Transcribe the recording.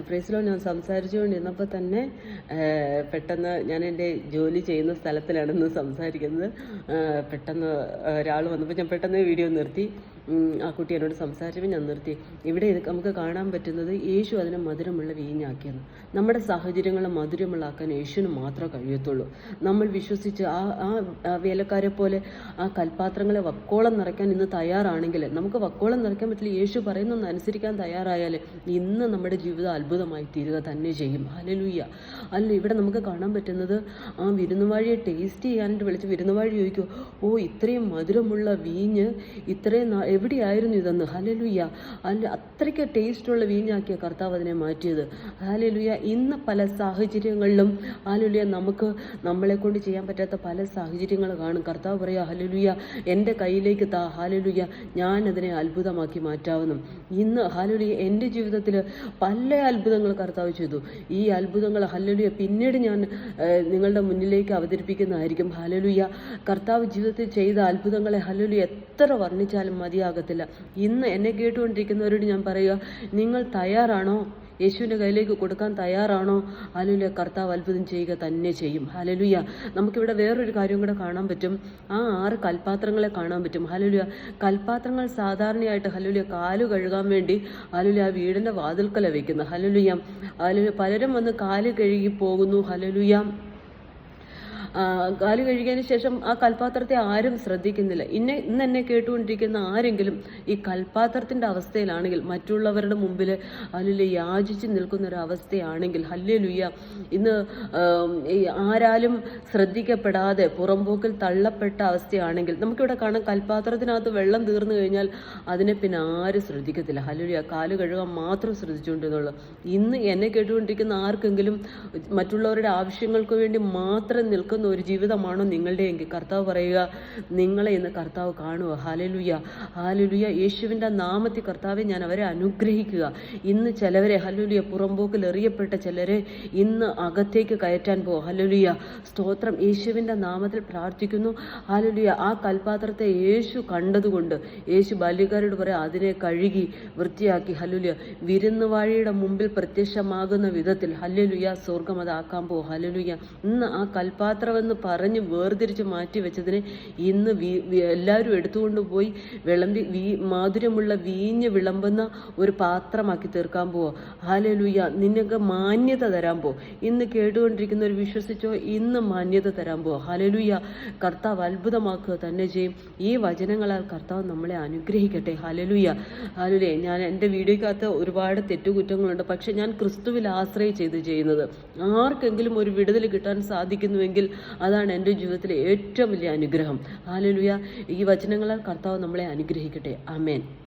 പ്രൈസിലോ ഞാൻ സംസാരിച്ചുകൊണ്ടിരുന്നപ്പോൾ തന്നെ പെട്ടെന്ന് ഞാൻ എൻ്റെ ജോലി ചെയ്യുന്ന സ്ഥലത്തിലാണെന്ന് സംസാരിക്കുന്നത്. പെട്ടെന്ന് ഒരാൾ വന്നപ്പോൾ ഞാൻ പെട്ടെന്ന് വീഡിയോ നിർത്തി. ആ കുട്ടി എന്നോട് സംസാരിച്ചപ്പോൾ ഞാൻ നിർത്തി. ഇവിടെ നമുക്ക് കാണാൻ പറ്റുന്നത് യേശു അതിനെ മധുരമുള്ള വീഞ്ഞാക്കിയെന്ന്. നമ്മുടെ സാഹചര്യങ്ങളെ മധുരമുള്ളാക്കാൻ യേശുവിന് മാത്രമേ കഴിയത്തുള്ളൂ. നമ്മൾ വിശ്വസിച്ച് ആ വേലക്കാരെ പോലെ ആ കൽപ്പാത്രങ്ങളെ വക്കോളം നിറയ്ക്കാൻ ഇന്ന് തയ്യാറാണെങ്കിൽ, നമുക്ക് വക്കോളം നിറയ്ക്കാൻ പറ്റില്ല, യേശു പറയുന്നൊന്ന് അനുസരിക്കാൻ തയ്യാറായാൽ ഇന്ന് നമ്മുടെ ജീവിതം അത്ഭുതമായി തീരുക തന്നെ ചെയ്യും. ഹല്ലേലൂയ. അല്ല, ഇവിടെ നമുക്ക് കാണാൻ പറ്റുന്നത് ആ വിരുന്നുവാഴിയെ ടേസ്റ്റ് ചെയ്യാനായിട്ട് വിളിച്ച് വിരുന്നുവാഴി ചോദിക്കും, ഇത്രയും മധുരമുള്ള വീഞ്ഞ് ഇത്രയും എവിടെയായിരുന്നു ഇതെന്ന്. ഹല്ലേലൂയ. അല്ല, അത്രയ്ക്ക് ടേസ്റ്റുള്ള വീഞ്ഞാക്കിയ കർത്താവ് അതിനെ മാറ്റിയത്. ഹല്ലേലൂയ. ഇന്ന് പല സാഹചര്യങ്ങളിലും ഹല്ലേലൂയ നമുക്ക് നമ്മളെ കൊണ്ട് ചെയ്യാൻ പറ്റാത്ത പല സാഹചര്യങ്ങൾ കാണും. കർത്താവ് പറയാ, ഹല്ലേലൂയ, എൻ്റെ കയ്യിലേക്ക് താ, ഹല്ലേലൂയ, ഞാൻ അതിനെ അത്ഭുതമാക്കി മാറ്റാവുന്നു. ഇന്ന് ഹല്ലേലൂയ എൻ്റെ ജീവിതത്തിൽ പല അത്ഭുതങ്ങൾ കർത്താവ് ചെയ്തു. ഈ അത്ഭുതങ്ങൾ ഹല്ലേലൂയ പിന്നീട് ഞാൻ നിങ്ങളുടെ മുന്നിലേക്ക് അവതരിപ്പിക്കുന്നതായിരിക്കും. ഹല്ലേലൂയ. കർത്താവ് ജീവിതത്തിൽ ചെയ്ത അത്ഭുതങ്ങളെ ഹല്ലേലൂയ എത്ര വർണ്ണിച്ചാലും മതിയാകത്തില്ല. ഇന്ന് എന്നെ കേട്ടുകൊണ്ടിരിക്കുന്നവരോട് ഞാൻ പറയുക, നിങ്ങൾ തയ്യാറാണോ? യേശുവിൻ്റെ കയ്യിലേക്ക് കൊടുക്കാൻ തയ്യാറാണോ? ഹല്ലേലൂയ. കർത്താവ് അത്ഭുതം ചെയ്യുക തന്നെ ചെയ്യും. ഹല്ലേലൂയ. നമുക്കിവിടെ വേറൊരു കാര്യം കൂടെ കാണാൻ പറ്റും. ആ 6 കൽപ്പാത്രങ്ങളെ കാണാൻ പറ്റും. ഹല്ലേലൂയ. കൽപ്പാത്രങ്ങൾ സാധാരണയായിട്ട് ഹല്ലേലൂയ കാല് കഴുകാൻ വേണ്ടി ഹല്ലേലൂയ ആ വീടിൻ്റെ വാതിൽക്കല വെക്കുന്നത്. ഹല്ലേലൂയ. ഹല്ലേലൂയ. പലരും വന്ന് കാല് കഴുകി പോകുന്നു. ഹല്ലേലൂയ. കാല് കഴുകിയതിന് ശേഷം ആ കൽപ്പാത്രത്തെ ആരും ശ്രദ്ധിക്കുന്നില്ല. ഇന്ന് എന്നെ കേട്ടുകൊണ്ടിരിക്കുന്ന ആരെങ്കിലും ഈ കൽപ്പാത്രത്തിൻ്റെ അവസ്ഥയിലാണെങ്കിൽ, മറ്റുള്ളവരുടെ മുമ്പിൽ ഹല്ലേലൂയ യാചിച്ച് നിൽക്കുന്ന ഒരു അവസ്ഥയാണെങ്കിൽ, ഹല്ലേലൂയ, ഇന്ന് ആരാലും ശ്രദ്ധിക്കപ്പെടാതെ പുറംപോക്കിൽ തള്ളപ്പെട്ട അവസ്ഥയാണെങ്കിൽ, നമുക്കിവിടെ കാണാം കൽപ്പാത്രത്തിനകത്ത് വെള്ളം തീർന്നു കഴിഞ്ഞാൽ അതിനെ പിന്നെ ആരും ശ്രദ്ധിക്കത്തില്ല. ഹല്ലേലൂയ. കാല് കഴുകാൻ മാത്രം ശ്രദ്ധിച്ചുകൊണ്ടിരുന്നുള്ളൂ. ഇന്ന് എന്നെ കേട്ടുകൊണ്ടിരിക്കുന്ന ആർക്കെങ്കിലും മറ്റുള്ളവരുടെ ആവശ്യങ്ങൾക്ക് വേണ്ടി മാത്രം നിൽക്കുന്ന ഒരു ജീവിതമാണോ നിങ്ങളുടെ എങ്കിൽ, കർത്താവ് പറയുക, നിങ്ങളെ ഇന്ന് കർത്താവ് കാണുക. ഹല്ലേലൂയ. ഹല്ലേലൂയ. യേശുവിൻ്റെ നാമത്തിൽ കർത്താവെ ഞാൻ അവരെ അനുഗ്രഹിക്കുക. ഇന്ന് ചിലവരെ ഹല്ലേലൂയ പുറംപോക്കിൽ എറിയപ്പെട്ട ചിലരെ ഇന്ന് അകത്തേക്ക് കയറ്റാൻ പോകും. ഹല്ലേലൂയ. സ്തോത്രം. യേശുവിൻ്റെ നാമത്തിൽ പ്രാർത്ഥിക്കുന്നു. ഹല്ലേലൂയ. ആ കൽപ്പാത്രത്തെ യേശു കണ്ടതുകൊണ്ട് യേശു ബാല്യക്കാരോട് പറയാം, അതിനെ കഴുകി വൃത്തിയാക്കി ഹല്ലേലൂയ വിരുന്നുവാഴിയുടെ മുമ്പിൽ പ്രത്യക്ഷമാകുന്ന വിധത്തിൽ ഹല്ലേലൂയ സ്വർഗ്ഗം അതാക്കാൻ പോകും. ഹല്ലേലൂയ. ഇന്ന് ആ കൽപ്പാത്രമെന്ന് പറഞ്ഞ് വേർതിരിച്ച് മാറ്റി വെച്ചതിനെ ഇന്ന് എല്ലാവരും എടുത്തുകൊണ്ട് പോയി മാധുര്യമുള്ള വീഞ്ഞ് വിളമ്പുന്ന ഒരു പാത്രമാക്കി തീർക്കാൻ പോവോ. ഹല്ലേലൂയ. നിനക്ക് മാന്യത തരാൻ പോ. ഇന്ന് കേട്ടുകൊണ്ടിരിക്കുന്നവർ വിശ്വസിച്ചോ, ഇന്ന് മാന്യത തരാൻ പോ. ഹല്ലേലൂയ. കർത്താവ് അത്ഭുതമാക്കുക തന്നെ ചെയ്യും. ഈ വചനങ്ങളാൽ കർത്താവ് നമ്മളെ അനുഗ്രഹിക്കട്ടെ. ഹല്ലേലൂയ. ഹല്ലേലൂയ. ഞാൻ എൻ്റെ വീഡിയോക്കകത്ത് ഒരുപാട് തെറ്റുകുറ്റങ്ങളുണ്ട്, പക്ഷെ ഞാൻ ക്രിസ്തുവിൽ ആശ്രയിച്ച് ഇത് ചെയ്യുന്നത്. ആർക്കെങ്കിലും ഒരു വിടുതൽ കിട്ടാൻ സാധിക്കുന്നുവെങ്കിൽ അതാണ് എൻ്റെ ജീവിതത്തിലെ ഏറ്റവും വലിയ അനുഗ്രഹം. ഹല്ലേലൂയ. ഈ വചനങ്ങളാൽ കർത്താവ് നമ്മളെ അനുഗ്രഹിക്കട്ടെ. ആമേൻ.